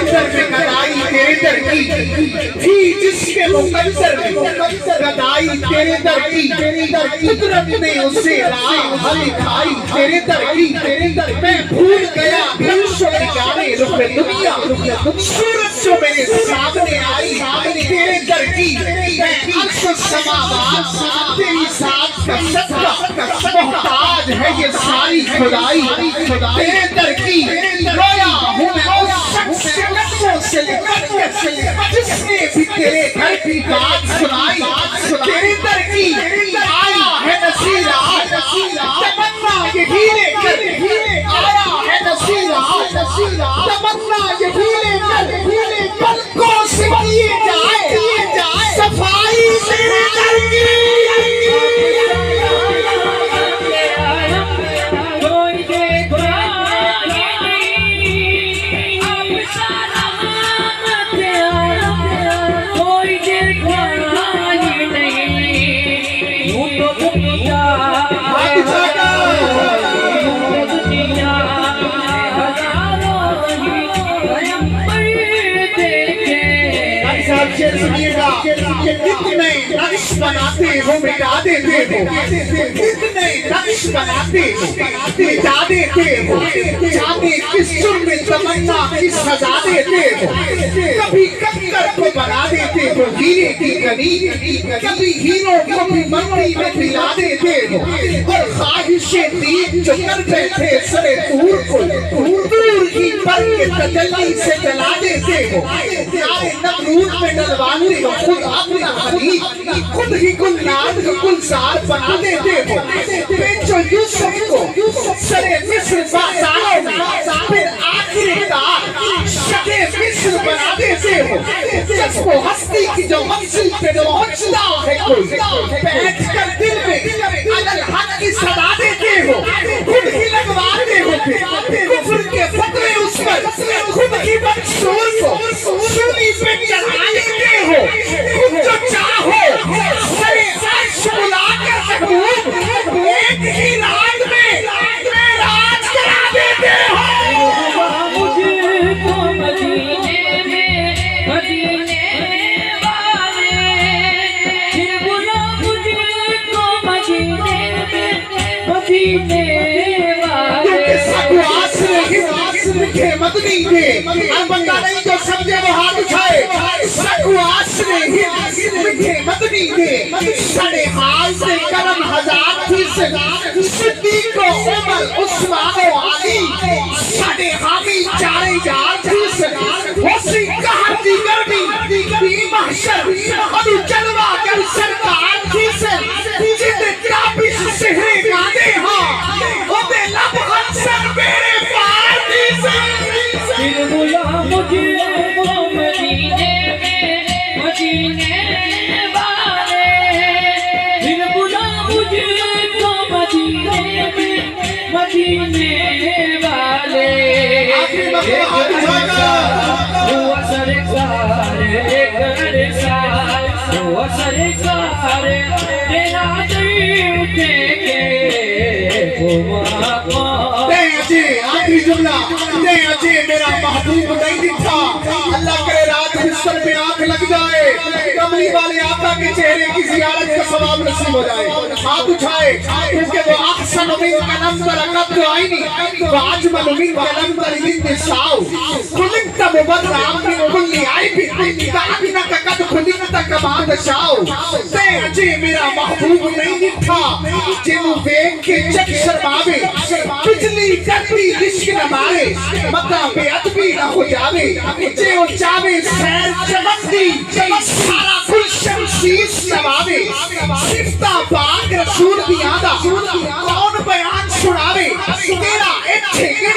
समंदर में गदाई तेरे दर की थी, जिसके मुकद्दर में गदाई तेरे दर की, कुदरत ने उसे राह दिखाई तेरे दर की। मैं भूल गया जाने रुख दुनिया, सूरज जो मेरे सामने आई तेरे दर की। मैं अक्सर समावाद तेरी साथ का सदका, मोहताज है ये सारी खुदाई तेरे दर की। रोया हूँ मैं उस शख्स से जिसने भी तेरे घर की बात सुनाई तेरे दर की। आया है नसीरा तमन्ना यही लेकर, आया है नसीरा तमन्ना यही लेकर, पलकों से किए जाए सफाई तेरे दर की। सुनिएगा कि कितने नक्श बनाते हो मिटा देते हो, कितने नक्श बनाते हो मिटा देते हो, जाने किस जुर्म में तमन्ना की सजा देते हो। कभी कंकर को बना देते हो हीरे की कली, कभी हीरो को भी मट्टी में मिला देते हो, और ख्वाहिशें दीन जो कर बैठे सरे दूर को दूर की पर के तजल्ली से जला देते हो। यारे नमरूद में डलवाते हो खुद अपना हलीफ, खुद ही गुलनाद को गुलजार बना देते हो। बेचो यूसुफ को सरे मिस्र बाजारों में, फिर आखिरकार शके मिस्र बना देते हो। जिसको हस्ती की जो मंजिल पे पहुंचता है कोई, बैठ कर दिल में अलग हक की सदा देते हो, खुद ही लगवाते हो। फिर कुफ्र के फतवे उस पर खुद ही मंसूर को सूली पे चढ़ा देते हो। खुद जो चाहो सरे अर्श बुलाकर महबूब एक ही रात में राज करा देते हो। मुझको मदीने में मदीने वाले, फिर बुला मुझको मदीने में मदीने वाले। सकवास लिखे मदनी थे, अलबत्ता नहीं जो समझे वो हाथ उठाए। सकवास लिखे मदनी थे, सड़े हाल से कलम हजार थी, सिद्दीक को उमर उस्मान व अली, सड़े हामी चारे यार थी, होसी कहर दी गर्मी दी महशर, अनु जलवा कर सरकार थी, जिद काबिश सेहरे गाने हाँ ओदे लब हंसर मेरे पार थी। फिर बुला मुझको मदीने में मदीने वाले, फिर बुला मुझको मदीने में मदीने वाले। हुआ सरकार एक अरसाल, हुआ सरकार तेरा दिल के आखिरी जुमला अजय मेरा महबूब नहीं दिखा। अल्लाह करे रात बिस्तर में आंख लग जाए, कमली वाले आका के चेहरे की जियारत का सवाब नसीब हो जाए। हाथ उठाए क्योंकि वो अहसन मिन कलमतर कब्र आईनी व अजमल मिन कलमतर निसाउ, खुलिकत मुबर्रअ मिन कुल्ली ऐब कअन्नक कद खुलिकत कमा तशाउ। अजय मेरा महबूब नहीं दिखा, जिन्हों देख के चक शर्मावे, बिजली करती इश्क न मारे, मता बेअदबी न हो जावे, जे ओ चावे सैर चमकती सारा गुलशन शीश नवावे। सिफ्ता पाक रसूल दी आदा कौन बयान सुनावे, तेरा इत्थे गिर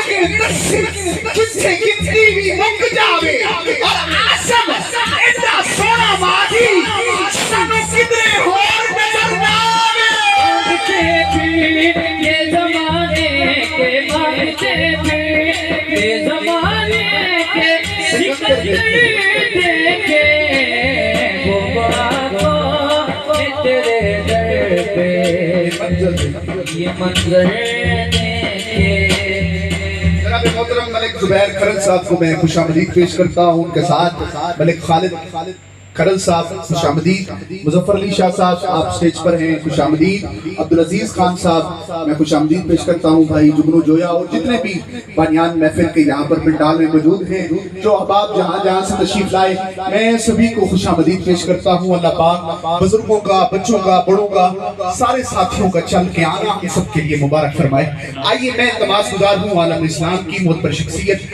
जिथे गिनती भी मुक जावे, और आसम इतना सोना माधी सानू किधरे होर नजर ना आवे। ये जमाने के मांगते थे, ये जमाने के सिकंदर देखे, वो बातों तेरे दर पे ये मंजर देखे। मोहतरम मलिक जुबैर खरल साहब को मैं खुशामदीद पेश करता हूँ। उनके साथ मलिक खालिद खरल साहब खुशामदीद, मुजफ्फर अली शाह साहब आप स्टेज पर हैं, खुशामदीद। अब्दुल अजीज खान साहब मैं खुशामदीद पेश करता हूँ। भाई जुगनू जोया और जितने भी बानियान महफिल के यहाँ पर पंडाल में मौजूद हैं, जो अहबाब जहाँ जहाँ से तशरीफ लाए, मैं सभी को खुशामदीद पेश करता हूँ। अल्लाह पाक बुजुर्गों का, बच्चों का, बड़ों का, सारे साथियों का चल के आना हम सब के लिए मुबारक फरमाए। आइए मैं तमाशगुजार हूँ आलम इस्लाम की मोहतर शख्सियत